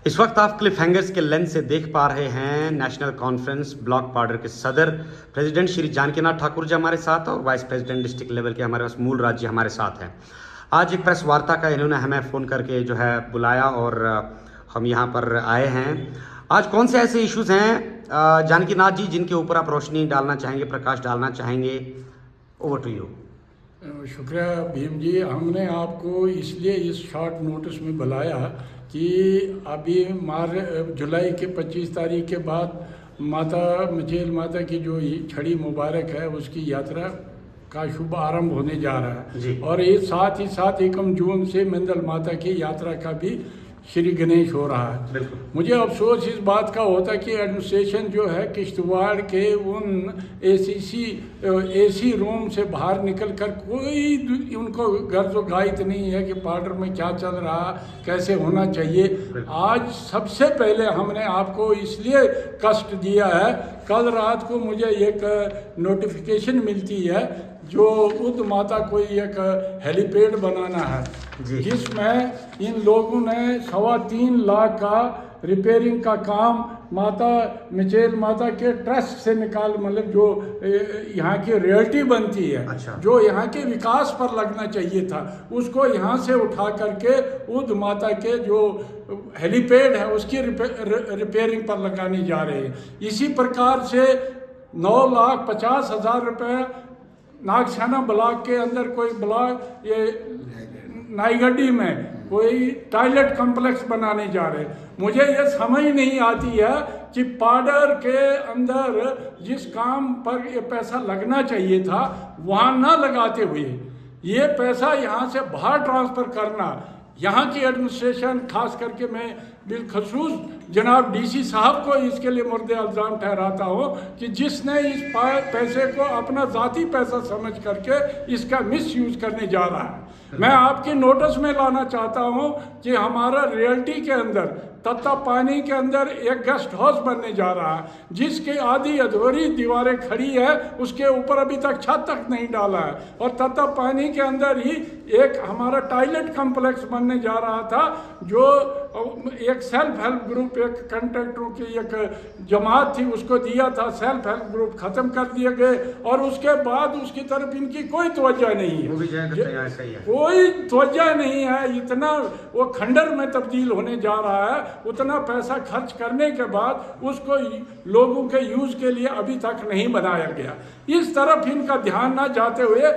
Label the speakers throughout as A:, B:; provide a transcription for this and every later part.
A: इस वक्त आप क्लिफ हैंगर्स के लेंस से देख पा रहे हैं नेशनल कॉन्फ्रेंस ब्लॉक पाउडर के सदर प्रेसिडेंट श्री जानकीनाथ ठाकुर जी हमारे साथ और वाइस प्रेसिडेंट डिस्ट्रिक्ट लेवल के हमारे पास मूल राज्य हमारे साथ हैं। आज एक प्रेस वार्ता का इन्होंने हमें फ़ोन करके जो है बुलाया और हम यहाँ पर आए हैं। आज कौन से ऐसे इश्यूज़ हैं जानकीनाथ जी जिनके ऊपर आप रोशनी डालना चाहेंगे, प्रकाश डालना चाहेंगे? Over to you.
B: शुक्रिया भीम जी, हमने आपको इसलिए इस शॉर्ट नोटिस में बुलाया कि अभी जुलाई के 25 तारीख के बाद माता मचेल माता की जो छड़ी मुबारक है उसकी यात्रा का शुभ आरंभ होने जा रहा है और ये साथ ही साथ 1 जून से मंदल माता की यात्रा का भी श्री गणेश हो रहा है। मुझे अफसोस इस बात का होता कि एडमिनिस्ट्रेशन जो है किश्तवाड़ के उन एसी रूम से बाहर निकल कर कोई उनको गर्ज व गायत नहीं है कि पार्डर में क्या चल रहा, कैसे होना चाहिए। आज सबसे पहले हमने आपको इसलिए कष्ट दिया है, कल रात को मुझे एक नोटिफिकेशन मिलती है जो उद माता को एक हेलीपैड बनाना है जिसमें इन लोगों ने 3.25 लाख का रिपेयरिंग का काम माता मचेल माता के ट्रस्ट से मतलब जो यहाँ की रॉयल्टी बनती है, जो यहाँ के विकास पर लगना चाहिए था, उसको यहाँ से उठा करके उद माता के जो हेलीपैड है उसकी रिपेयरिंग पर लगाने जा रहे हैं। इसी प्रकार से 9,50,000 रुपये नागशाना ब्लॉक के अंदर कोई ब्लॉक ये नाईगड्डी में कोई टॉयलेट कॉम्प्लेक्स बनाने जा रहे हैं। मुझे ये समझ नहीं आती है कि पाउडर के अंदर जिस काम पर ये पैसा लगना चाहिए था वहाँ ना लगाते हुए ये पैसा यहाँ से बाहर ट्रांसफ़र करना, यहाँ की एडमिनिस्ट्रेशन खास करके मैं बिलखसूस जनाब डीसी साहब को इसके लिए मुर्दे इल्ज़ाम ठहराता हूँ कि जिसने इस पैसे को अपना ज़ाती पैसा समझ करके इसका मिसयूज़ करने जा रहा है। मैं आपकी नोटिस में लाना चाहता हूँ कि हमारा रियल्टी के अंदर तत्ता पानी के अंदर एक गेस्ट हाउस बनने जा रहा है जिसकी आधी अधूरी दीवारें खड़ी है, उसके ऊपर अभी तक छत तक नहीं डाला है और तत्ता पानी के अंदर ही एक हमारा टॉयलेट कॉम्प्लेक्स बनने जा रहा था जो एक सेल्फ हेल्प ग्रुप, एक कंट्रैक्टरों की एक जमात थी उसको दिया था। सेल्फ हेल्प ग्रुप ख़त्म कर दिए गए और उसके बाद उसकी तरफ इनकी कोई तवज्जो नहीं है, कोई तवज्जो नहीं है। इतना वो खंडर में तब्दील होने जा रहा है, उतना पैसा खर्च करने के बाद उसको लोगों के यूज़ के लिए अभी तक नहीं बनाया गया। इस तरफ इनका ध्यान ना जाते हुए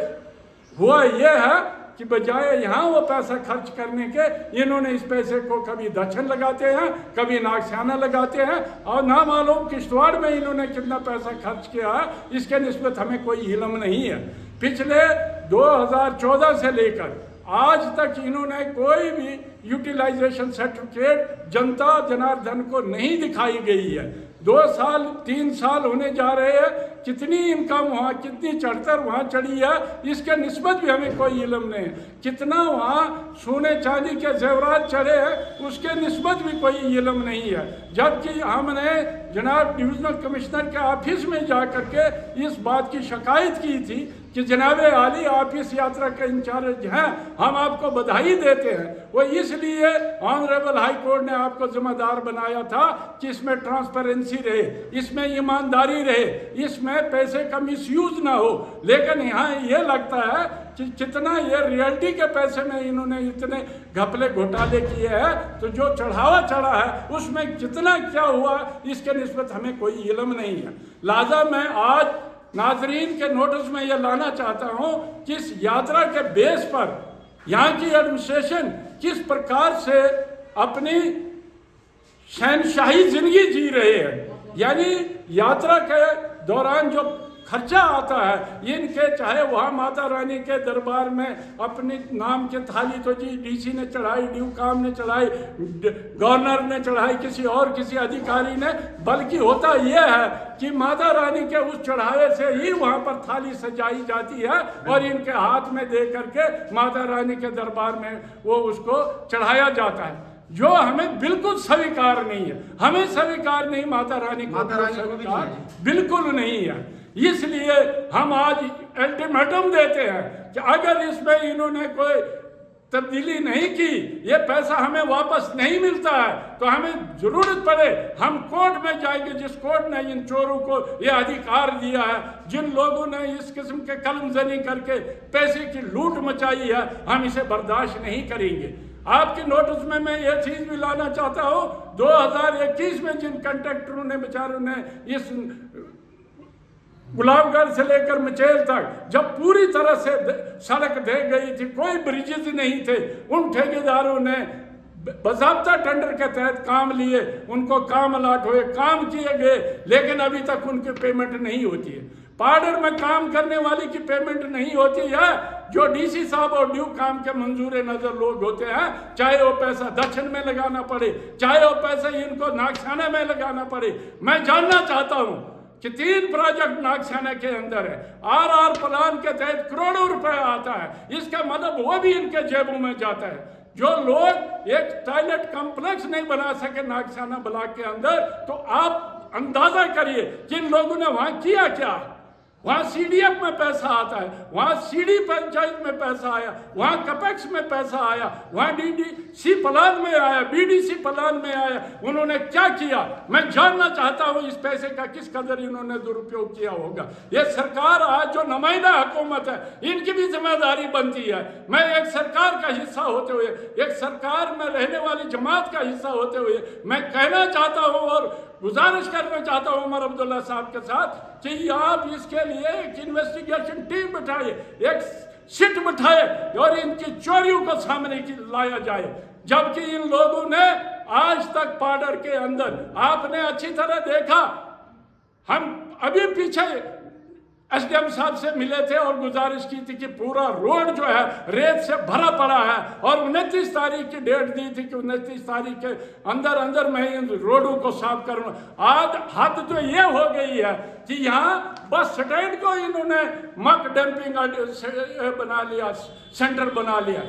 B: हुआ ये है कि बजाय यहाँ वो पैसा खर्च करने के इन्होंने इस पैसे को कभी दक्षिण लगाते हैं, कभी नागशाना लगाते हैं और ना मालूम किश्तवाड़ में इन्होंने कितना पैसा खर्च किया है इसके निस्बत हमें कोई इल्म नहीं है। पिछले 2014 से लेकर आज तक इन्होंने कोई भी यूटिलाइजेशन सर्टिफिकेट जनता जनार्दन को नहीं दिखाई गई है। 2 साल 3 साल होने जा रहे हैं, कितनी इनकम वहाँ, कितनी चढ़कर वहाँ चढ़ी है इसके निस्बत भी हमें कोई इल्म नहीं। कितना वहाँ सोने चांदी के जेवरात चढ़े हैं उसके निस्बत भी कोई इल्म नहीं है। जबकि हमने जनाब डिविजनल कमिश्नर के ऑफिस में जा कर के इस बात की शिकायत की थी कि जनाब आली आप इस यात्रा के इंचार्ज हैं, हम आपको बधाई देते हैं। वो इसलिए ऑनरेबल हाई कोर्ट ने आपको जिम्मेदार बनाया था कि इसमें ट्रांसपेरेंसी रहे, इसमें ईमानदारी रहे, इसमें पैसे का मिसयूज ना हो। लेकिन यहाँ ये लगता है कि कितना ये रियल्टी के पैसे में इन्होंने इतने घपले घोटाले किए हैं तो जो चढ़ावा चढ़ा है उसमें कितना क्या हुआ इसके निस्बत हमें कोई इल्म नहीं है। लिहाजा मैं आज नाजरीन के नोटिस में यह लाना चाहता हूँ कि इस यात्रा के बेस पर यहाँ की एडमिनिस्ट्रेशन किस प्रकार से अपनी शहनशाही जिंदगी जी रहे हैं। यानी यात्रा के दौरान जो खर्चा आता है इनके, चाहे वहाँ माता रानी के दरबार में अपनी नाम के थाली तो जी डीसी ने चढ़ाई, ड्यूकाम ने चढ़ाई, गवर्नर ने चढ़ाई, किसी और किसी अधिकारी ने, बल्कि होता यह है कि माता रानी के उस चढ़ावे से ही वहाँ पर थाली सजाई जाती है और इनके हाथ में दे करके माता रानी के दरबार में वो उसको चढ़ाया जाता है, जो हमें बिल्कुल स्वीकार नहीं है। हमें स्वीकार नहीं, माता रानी को स्वीकार बिल्कुल नहीं है। इसलिए हम आज अल्टीमेटम देते हैं कि अगर इसमें इन्होंने कोई तब्दीली नहीं की, ये पैसा हमें वापस नहीं मिलता है, तो हमें जरूरत पड़े हम कोर्ट में जाएंगे। जिस कोर्ट ने इन चोरों को ये अधिकार दिया है, जिन लोगों ने इस किस्म के कलमजनी करके पैसे की लूट मचाई है, हम इसे बर्दाश्त नहीं करेंगे। आपकी नोटिस में मैं ये चीज भी लाना चाहता हूँ, 2021 में जिन कंट्रैक्टरों ने बेचारों ने इस गुलाबगढ़ से लेकर मचेल तक जब पूरी तरह से सड़क दे गई थी, कोई ब्रिजेज नहीं थे, उन ठेकेदारों ने बाज़ाब्ता टेंडर के तहत काम लिए, उनको काम अलाट हुए, काम किए गए, लेकिन अभी तक उनकी पेमेंट नहीं होती है। पार्डर में काम करने वाले की पेमेंट नहीं होती है। जो डीसी साहब और ड्यू काम के मंजूर नजर लोग होते हैं, चाहे वो पैसा दक्षिण में लगाना पड़े, चाहे वो पैसा इनको नागसाना में लगाना पड़े। मैं जानना चाहता हूँ कि 3 प्रोजेक्ट नागसाना के अंदर है, आरआर प्लान के तहत करोड़ों रुपए आता है, इसका मतलब वो भी इनके जेबों में जाता है। जो लोग एक टॉयलेट कॉम्प्लेक्स नहीं बना सके नागसाना ब्लॉक के अंदर, तो आप अंदाजा करिए कि इन लोगों ने वहां किया क्या। वहां सीडीएफ में पैसा आता है, वहां सीडी पंचायत में पैसा आया, वहां कपेक्स में पैसा आया, वहां डीडीसी प्लान में आया, बीडीसी प्लान में आया। उन्होंने क्या किया, मैं जानना चाहता हूं इस पैसे का किस कदर इन्होंने दुरुपयोग किया होगा। ये सरकार आज जो नुमाइंदा हुकूमत है, इनकी भी जिम्मेदारी बनती है। मैं एक सरकार का हिस्सा होते हुए, एक सरकार में रहने वाली जमात का हिस्सा होते हुए मैं कहना चाहता हूं और गुजारिश करना चाहता हूं उमर अब्दुल्ला साहब के साथ कि आप इसके लिए एक इन्वेस्टिगेशन टीम बिठाए, एक सिट बिठाए और इनकी चोरियों को सामने लाया जाए। जबकि इन लोगों ने आज तक पार्डर के अंदर, आपने अच्छी तरह देखा, हम अभी पीछे एसडीएम साहब से मिले थे और गुजारिश की थी कि पूरा रोड जो है रेत से भरा पड़ा है, और 29 तारीख की डेट दी थी कि 29 तारीख के अंदर अंदर मैं इन रोडों को साफ करूँ। आज हद तो ये हो गई है कि यहाँ बस स्टैंड को इन्होंने मक डंपिंग बना लिया, सेंटर बना लिया।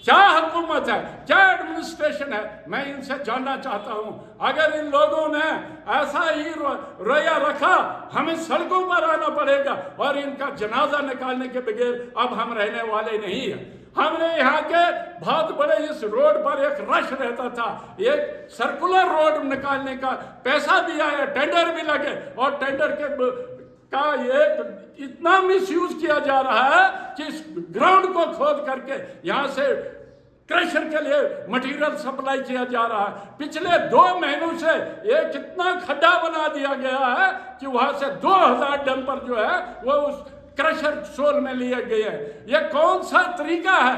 B: क्या हुकूमत है, क्या एडमिनिस्ट्रेशन है, मैं इनसे जानना चाहता हूं। अगर इन लोगों ने ऐसा ही रोया रखा, हमें सड़कों पर आना पड़ेगा और इनका जनाजा निकालने के बगैर अब हम रहने वाले नहीं है। हमने यहाँ के बहुत बड़े इस रोड पर एक रश रहता था, एक सर्कुलर रोड निकालने का पैसा भी आया, टेंडर भी लगे, और टेंडर के का ये इतना मिसयूज किया जा रहा है कि इस ग्राउंड को खोद करके यहाँ से क्रशर के लिए मटेरियल सप्लाई किया जा रहा है। पिछले 2 महीनों से एक कितना खड्डा बना दिया गया है कि वहां से 2000 डंपर जो है वो उस क्रशर सोल में लिए गए हैं। ये कौन सा तरीका है,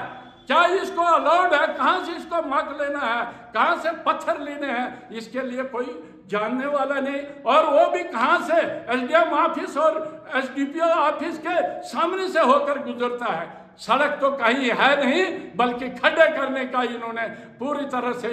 B: क्या इसको अलाउड है, कहां से इसको मक लेना है, कहां से पत्थर लेने हैं, इसके लिए कोई जानने वाला नहीं। और वो भी कहां से, एसडीएम ऑफिस और एसडीपीओ ऑफिस के सामने से होकर गुजरता है। सड़क तो कहीं है नहीं, बल्कि खड्डे करने का इन्होंने पूरी तरह से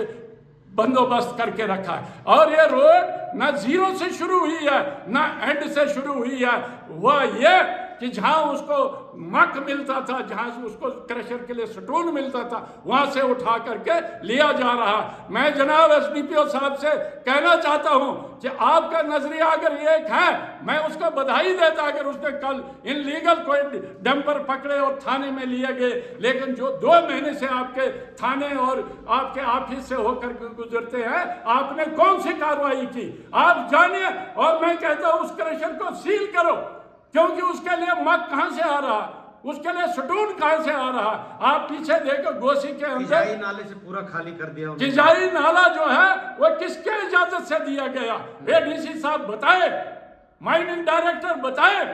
B: बंदोबस्त करके रखा है। और ये रोड ना जीरो से शुरू हुई है, ना एंड से शुरू हुई है। वह ये कि जहां उसको मक मिलता था, जहां से उसको क्रशर के लिए स्टोन मिलता था, वहां से उठा करके लिया जा रहा। मैं जनाब एसडीपीओ साहब से कहना चाहता हूं कि आपका नजरिया अगर एक है, मैं उसको बधाई देता अगर उसने कल इनलीगल कोई डंपर पकड़े और थाने में लिए गए। लेकिन जो 2 महीने से आपके थाने और आपके ऑफिस से होकर गुजरते हैं, आपने कौन सी कार्रवाई की, आप जानिए। और मैं कहता हूं उस क्रशर को सील करो, क्योंकि उसके लिए मक कहां से आ रहा, उसके लिए स्टोन कहां से आ रहा। आप पीछे देखो गोसी के अंदर
A: नाले से पूरा खाली कर दिया।
B: किजाई नाला जो है वो किसके इजाजत से दिया गया, एडीसी साहब बताए, माइनिंग डायरेक्टर बताए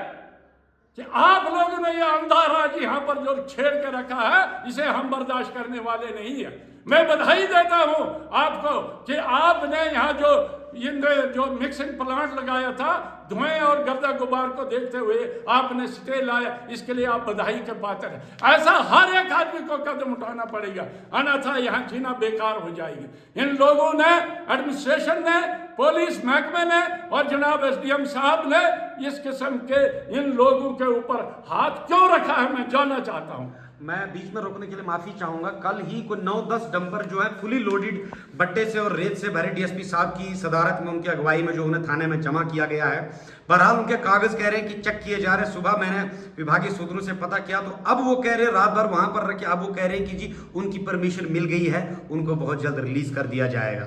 B: कि आप लोगों ने ये अंधाराज यहाँ पर जो छेड़ के रखा है, इसे हम बर्दाश्त करने वाले नहीं है। मैं बधाई देता हूं आपको कि आपने यहाँ जो मिक्सिंग प्लांट लगाया था, धुएं और गर्दा गुबार को देखते हुए आपने स्टे लाया, इसके लिए आप बधाई के पात्र हैं। ऐसा हर एक आदमी को कदम उठाना पड़ेगा, अन्यथा यहाँ जीना बेकार हो जाएगी। इन लोगों ने, एडमिनिस्ट्रेशन ने, पुलिस महकमे ने और जनाब एसडीएम साहब ने इस किस्म के इन लोगों के ऊपर हाथ क्यों रखा है, मैं जानना चाहता हूँ।
A: मैं बीच में रोकने के लिए माफी चाहूंगा। कल ही कोई 9-10 डंपर जो है फुली लोडेड बट्टे से और रेत से भरे डीएसपी साहब की सदारत में, उनकी अगुवाई में जो उन्हें थाने में जमा किया गया है। बहरहाल उनके कागज कह रहे हैं कि चेक किए जा रहे हैं। सुबह मैंने विभागीय सूत्रों से पता किया तो अब वो कह रहे हैं रात भर वहां पर रखे, अब वो कह रहे हैं कि जी उनकी परमिशन मिल गई है, उनको बहुत जल्द रिलीज कर दिया जाएगा।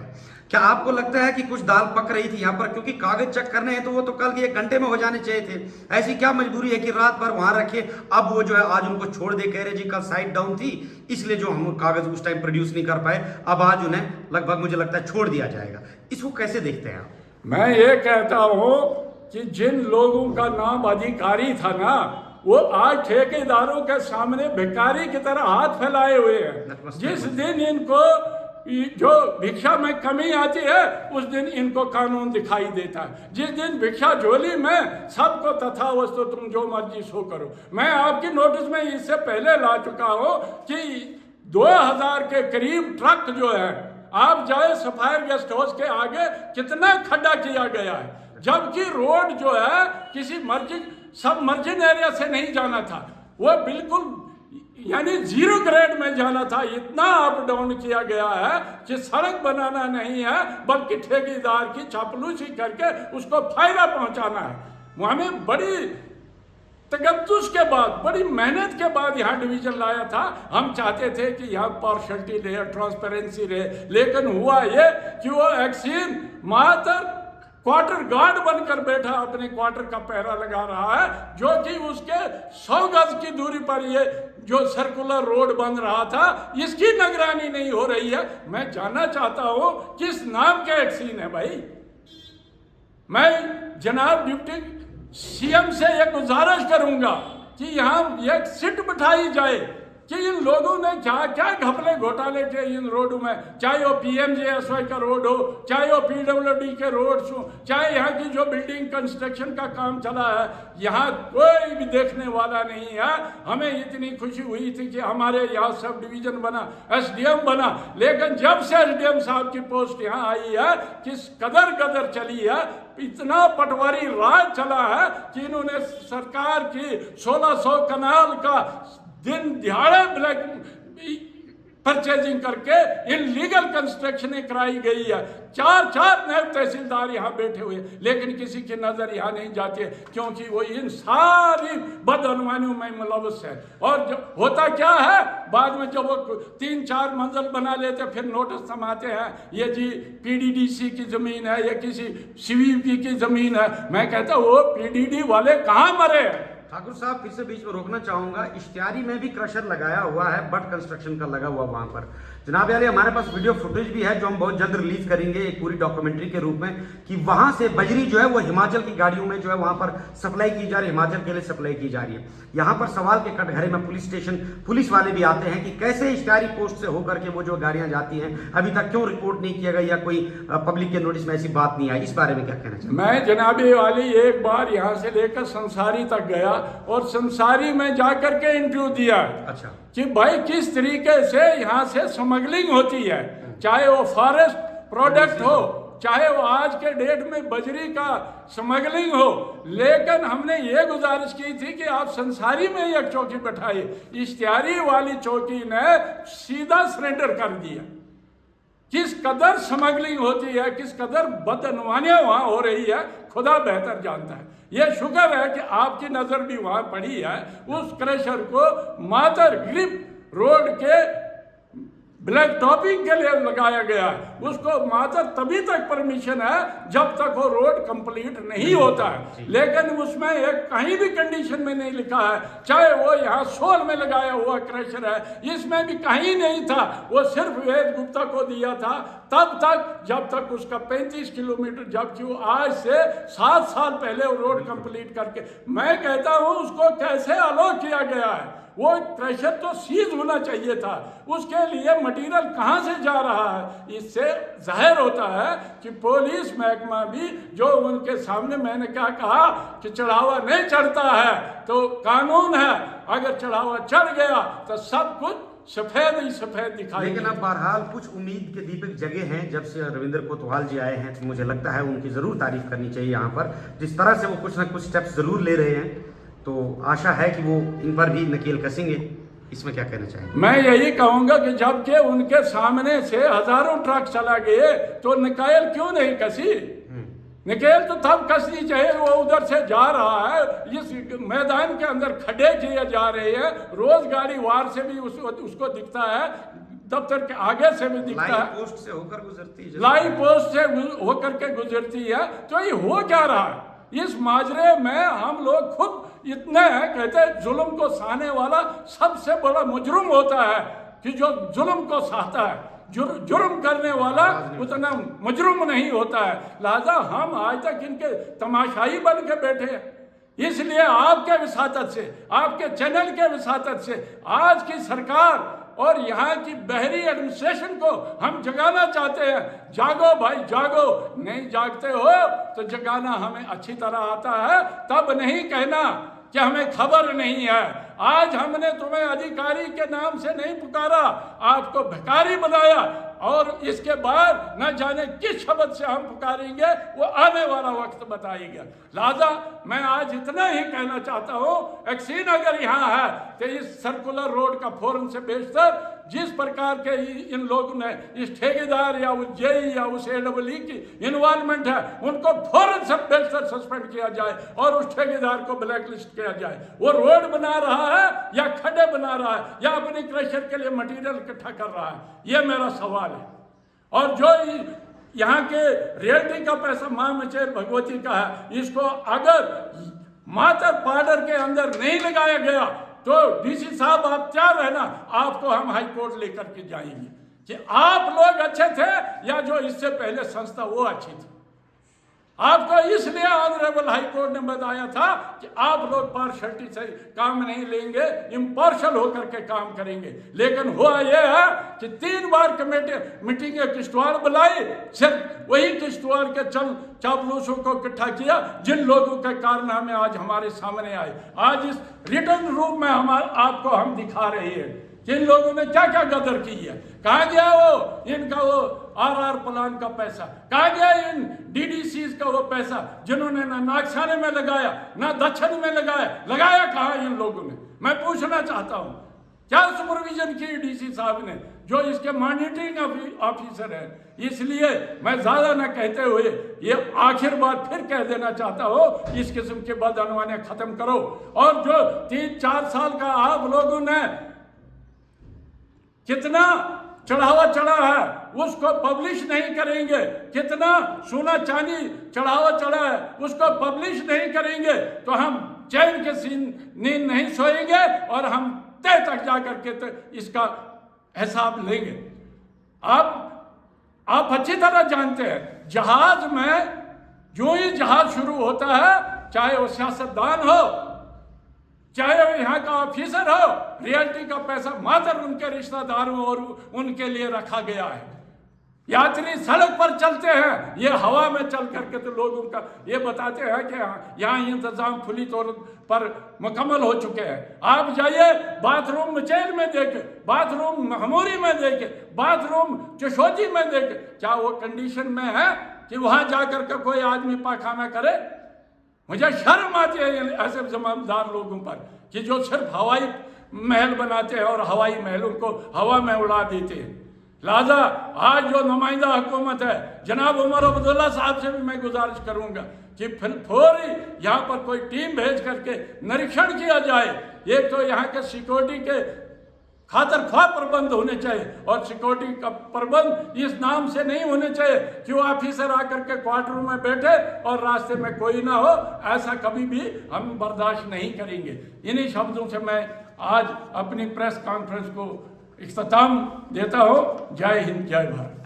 A: क्या आपको लगता है कि कुछ दाल पक रही थी यहाँ पर, क्योंकि कागज चेक करने हैं तो वो तो कल के 1 घंटे में हो जाने चाहिए थे, ऐसी क्या मजबूरी है कि रात भर वहां रखे, अब वो जो है आज उनको छोड़ दे, कह रहे जी कल साइट डाउन थी इसलिए जो हम कागज उस टाइम प्रोड्यूस नहीं कर पाए, अब आज उन्हें लगभग मुझे लगता है छोड़ दिया जाएगा। इसको कैसे देखते हैं आप?
B: मैं ये कहता हूँ कि जिन लोगों का नाम अधिकारी था ना, वो आज ठेकेदारों के सामने भिखारी की तरह हाथ फैलाए हुए हैं। जिस दिन इनको जो भिक्षा में कमी आती है उस दिन इनको कानून दिखाई देता है। जिस दिन भिक्षा झोली में सबको तथा वस्तु तुम जो मर्जी सो करो। मैं आपकी नोटिस में इससे पहले ला चुका हूँ कि 2000 के करीब ट्रक जो है, आप जाए सफायर गेस्ट हाउस के आगे कितना खड्डा किया गया है, जबकि रोड जो है किसी सबमर्जिन एरिया से नहीं जाना था, वो बिल्कुल यानी 0 ग्रेड में जाना था। इतना अप डाउन किया गया है कि सड़क बनाना नहीं है बल्कि ठेकेदार की चापलूसी करके उसको फायदा पहुंचाना है। हमें बड़ी तगद्दुस के बाद, बड़ी मेहनत के बाद यहाँ डिवीजन लाया था। हम चाहते थे कि यहाँ पार्शलिटी रहे, ट्रांसपेरेंसी रहे, लेकिन हुआ ये कि वो एक्सीन मात्र क्वार्टर गार्ड बनकर बैठा अपने क्वार्टर का पहरा लगा रहा है, जो कि उसके 100 गज की दूरी पर ये जो सर्कुलर रोड बन रहा था इसकी निगरानी नहीं हो रही है। मैं जानना चाहता हूं किस नाम के एक्सीन है भाई। मैं जनाब डिप्टी सीएम से यह गुजारिश करूंगा कि यहाँ एक सिट बिठाई जाए कि इन लोगों ने क्या क्या घपले घोटाले किए इन रोडों में, चाहे वो PMJSY का रोड हो, चाहे वो PWD के रोड्स हो, चाहे यहाँ की जो बिल्डिंग कंस्ट्रक्शन का काम चला है, यहाँ कोई भी देखने वाला नहीं है। हमें इतनी खुशी हुई थी कि हमारे यहाँ सब डिवीजन बना, SDM बना, लेकिन जब से SDM साहब की पोस्ट यहाँ आई है किस कदर गदर चली है, इतना पटवारी राज चला है कि इन्होंने सरकार की 1600 कनाल का दिन दिहाड़े ब्लैक परचेजिंग करके इनलीगल कंस्ट्रक्शन कराई गई है। 4 नायब तहसीलदार यहाँ बैठे हुए, लेकिन किसी की नजर यहाँ नहीं जाती है क्योंकि वो इन सारी बदअनवानियों में मुलव्वस है। और जो होता क्या है, बाद में जब वो 3-4 मंजिल बना लेते फिर नोटिस थमाते हैं, ये जी PDDC की जमीन है, ये किसी CVP की जमीन है। मैं कहता हूँ वो PDD वाले कहाँ मरे।
A: ठाकुर साहब फिर से बीच में रोकना चाहूंगा, इश्तियारी में भी क्रशर लगाया हुआ है, बट कंस्ट्रक्शन का लगा हुआ वहां पर। जनाब यार हमारे पास वीडियो फुटेज भी है जो हम बहुत जल्द रिलीज करेंगे एक पूरी डॉक्यूमेंट्री के रूप में, कि वहां से बजरी जो है वो हिमाचल की गाड़ियों में जो है वहां पर सप्लाई की जा रही है, हिमाचल के लिए सप्लाई की जा रही है। यहाँ पर सवाल के कटघरे में पुलिस स्टेशन पुलिस वाले भी आते हैं कि कैसे इश्तियारी पोस्ट से होकर के वो जो गाड़ियां जाती हैं अभी तक क्यों रिपोर्ट नहीं किया गया या कोई पब्लिक के नोटिस में ऐसी बात नहीं आई, इस बारे में क्या कहना चाहिए?
B: मैं जनाबी वाली एक बार यहाँ से लेकर संसारी तक गया और संसारी में जाकर के इंटरव्यू दिया। अच्छा, कि भाई किस तरीके से यहाँ से स्मगलिंग होती है, चाहे वो फॉरेस्ट प्रोडक्ट हो, चाहे वो आज के डेट में बजरी का स्मगलिंग हो। लेकिन हमने ये गुजारिश की थी कि आप संसारी में एक चौकी बैठाइए, इश्तियारी वाली चौकी ने सीधा सरेंडर कर दिया। किस कदर स्मगलिंग होती है, किस कदर बदअनवानियां वहां हो रही है, खुदा बेहतर जानता है। ये शुक्र है कि आपकी नजर भी वहां पड़ी है। उस क्रशर को मातर ग्रिप रोड के ब्लैक टॉपिंग के लिए लगाया गया है, उसको मात्र तभी तक परमिशन है जब तक वो रोड कंप्लीट नहीं होता है। लेकिन उसमें एक कहीं भी कंडीशन में नहीं लिखा है, चाहे वो यहाँ सोल में लगाया हुआ क्रशर है, इसमें भी कहीं नहीं था। वो सिर्फ वेद गुप्ता को दिया था तब तक जब तक उसका 35 किलोमीटर, जबकि वो आज से 7 साल पहले वो रोड कंप्लीट करके, मैं कहता हूँ उसको कैसे अलो किया गया है। वो क्रशर तो सीज होना चाहिए था, उसके लिए मटेरियल कहाँ से जा रहा है। इससे जाहिर होता है कि पुलिस महकमा भी जो उनके सामने, मैंने क्या कहा कि चढ़ावा नहीं चढ़ता है तो कानून है, अगर चढ़ावा चढ़ गया तो सब कुछ सफेद ही सफेद दिखाई।
A: लेकिन अब बहरहाल कुछ उम्मीद के दीपक जगे हैं जब से रविंद्र कोतवाल जी आए हैं, तो मुझे लगता है उनकी जरूर तारीफ करनी चाहिए। यहाँ पर जिस तरह से वो कुछ ना कुछ स्टेप्स जरूर ले रहे हैं, तो आशा है कि वो इन पर भी नकेल कसेंगे। इसमें क्या कहना चाहेंगे?
B: मैं यही कहूंगा कि जबकि उनके सामने से हजारों ट्रक चला गए तो नकेल क्यों नहीं कसी। निकेल तो तब कसनी चाहिए, वो उधर से जा रहा है, इस मैदान के अंदर खड्डे किए जा रहे हैं, रोज गाड़ी वार से भी उसको दिखता है, दफ्तर के आगे से भी दिखता है,
A: पोस्ट से होकर गुजरती है,
B: लाई पोस्ट से होकर के गुजरती है। तो ये हो क्या रहा है इस माजरे में? हम लोग खुद इतने हैं, कहते हैं जुल्म को सहने वाला सबसे बड़ा मुजरिम होता है कि जो जुल्म को सहता है, जुर्म करने वाला उतना मुजरिम नहीं होता है। लिहाजा हम आज तक इनके तमाशाई बन के बैठे हैं। इसलिए आपके विसातत से, आपके चैनल के विसातत से आज की सरकार और यहाँ की बहरी एडमिनिस्ट्रेशन को हम जगाना चाहते हैं। जागो भाई जागो, नहीं जागते हो तो जगाना हमें अच्छी तरह आता है, तब नहीं कहना कि हमें खबर नहीं है। आज हमने तुम्हें अधिकारी के नाम से नहीं पुकारा, आपको भिखारी बनाया, और इसके बाद न जाने किस शब्द से हम पुकारेंगे वो आने वाला वक्त बताएगा। लिहाजा मैं आज इतना ही कहना चाहता हूँ, एक्सीन अगर यहाँ है तो इस सर्कुलर रोड का फौरन से बेशतर जिस प्रकार के इन लोगों ने इस ठेकेदार या उस जेई या उस AEE की इन्वॉल्वमेंट है, उनको फौरन से बेशतर सस्पेंड किया जाए और उस ठेकेदार को ब्लैक लिस्ट किया जाए। वो रोड बना रहा है या खड्डे बना रहा है या अपने क्रशर के लिए मटेरियल इकट्ठा कर रहा है, ये मेरा सवाल है। और जो यहाँ के रियल्टी का पैसा माँ मचेर भगवती का है, इसको अगर मातर पार्डर के अंदर नहीं लगाया गया तो DC साहब आप तैयार रहना, आपको हम हाई कोर्ट लेकर के जाएंगे कि आप लोग अच्छे थे या जो इससे पहले संस्था वो अच्छी थी। आपको इसलिए ऑनरेबल हाई कोर्ट ने बताया था कि आप लोग पार्शलिटी से काम नहीं लेंगे, इम्पार्शल होकर के काम करेंगे। लेकिन हुआ यह है कि 3 बार कमेटी मीटिंगें किश्तवाड़ बुलाई, सिर्फ वही किश्तवाड़ के चापलूसों को इकट्ठा किया जिन लोगों के कारनामे आज हमारे सामने आए। आज इस रिटर्न रूप में आपको हम दिखा रहे हैं कि इन लोगों ने क्या क्या गदर की है। कहाँ गया वो इनका वो RR प्लान का पैसा, कहाँ गया इन DDCs का वो पैसा जिन्होंने ना नागसाने में लगाया ना दक्षिण में लगाया कहाँ इन लोगों ने? मैं पूछना चाहता हूँ, क्या सुपरविजन की DC साहब ने जो इसके मॉनिटरिंग ऑफिसर है? इसलिए मैं ज्यादा न कहते हुए ये आखिर बार फिर कह देना चाहता हूँ, इस किस्म के बदअनवाने खत्म करो। और जो 3-4 साल का आप लोगों ने कितना चढ़ावा चढ़ा है उसको पब्लिश नहीं करेंगे, कितना सोना चांदी चढ़ावा चढ़ा है उसको पब्लिश नहीं करेंगे तो हम चैन के नींद नहीं सोएंगे और हम तय तक जाकर के तो इसका हिसाब लेंगे। आप अच्छी तरह जानते हैं, जहाज में जो ही जहाज शुरू होता है, चाहे वो सियासतदान हो चाहे वो यहाँ का ऑफिसर हो, रियल्टी का पैसा मात्र उनके रिश्तेदारों और उनके लिए रखा गया है। यात्री सड़क पर चलते हैं, ये हवा में चल करके तो लोगों का ये बताते हैं कि यहाँ इंतजाम खुली तौर पर मुकम्मल हो चुके हैं। आप जाइए बाथरूम मचेल में देखे, बाथरूम महमूरी में देखे, बाथरूम चशोजी में देखे, क्या वो कंडीशन में है कि वहाँ जाकर के कोई आदमी पाखाना करे? मुझे शर्म आती है ऐसे जमानदार लोगों पर कि जो सिर्फ हवाई महल बनाते हैं और हवाई महलों को हवा में उड़ा देते हैं। लिहाजा आज जो नुमाइंदा हुकूमत है, जनाब उमर अब्दुल्ला साहब से भी मैं गुजारिश करूंगा कि फौरी यहाँ पर कोई टीम भेज करके निरीक्षण किया जाए। एक तो यहाँ के सिक्योरिटी के खातर ख्वाह प्रबंध होने चाहिए, और सिक्योरिटी का प्रबंध इस नाम से नहीं होने चाहिए कि वो ऑफिसर आकर के क्वार्टर में बैठे और रास्ते में कोई ना हो। ऐसा कभी भी हम बर्दाश्त नहीं करेंगे। इन्हीं शब्दों से मैं आज अपनी प्रेस कॉन्फ्रेंस को इख्तिताम देता हूँ। जय हिंद, जय भारत।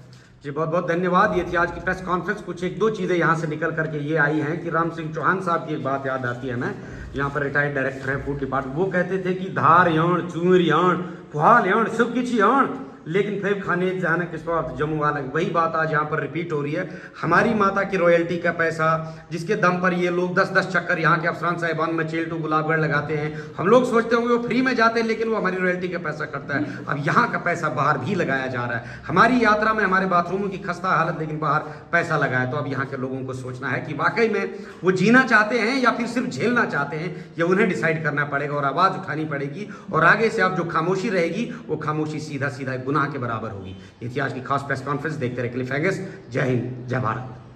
A: जी बहुत बहुत धन्यवाद। ये थी आज की प्रेस कॉन्फ्रेंस। कुछ 1-2 चीज़ें यहाँ से निकल करके ये आई हैं कि राम सिंह चौहान साहब की एक बात याद आती है हमें, यहाँ पर रिटायर्ड डायरेक्टर हैं फूड डिपार्टमेंट। वो कहते थे कि धार याण, चूर याण, फुहाल याण, सब कुछ याण, लेकिन फिर खाने जाना किस बात जम्मू वाला। वही बात आज यहाँ पर रिपीट हो रही है। हमारी माता की रॉयल्टी का पैसा जिसके दम पर ये लोग 10-10 चक्कर यहाँ के अफसरान साहिबान में चेल टू गुलाबगढ़ लगाते हैं। हम लोग सोचते होंगे वो फ्री में जाते हैं, लेकिन वो हमारी रॉयल्टी का पैसा करता है। अब यहाँ का पैसा बाहर भी लगाया जा रहा है। हमारी यात्रा में हमारे बाथरूमों की खस्ता हालत, लेकिन बाहर पैसा लगाया। तो अब यहाँ के लोगों को सोचना है कि वाकई में वो जीना चाहते हैं या फिर सिर्फ झेलना चाहते हैं, ये उन्हें डिसाइड करना पड़ेगा और आवाज़ उठानी पड़ेगी। और आगे से अब जो खामोशी रहेगी वो खामोशी सीधा सीधा गुनाह के बराबर होगी। ये थी आज की खास प्रेस कॉन्फ्रेंस। देखते रहे क्लिफ हैंगर्स। जय हिंद, जय भारत।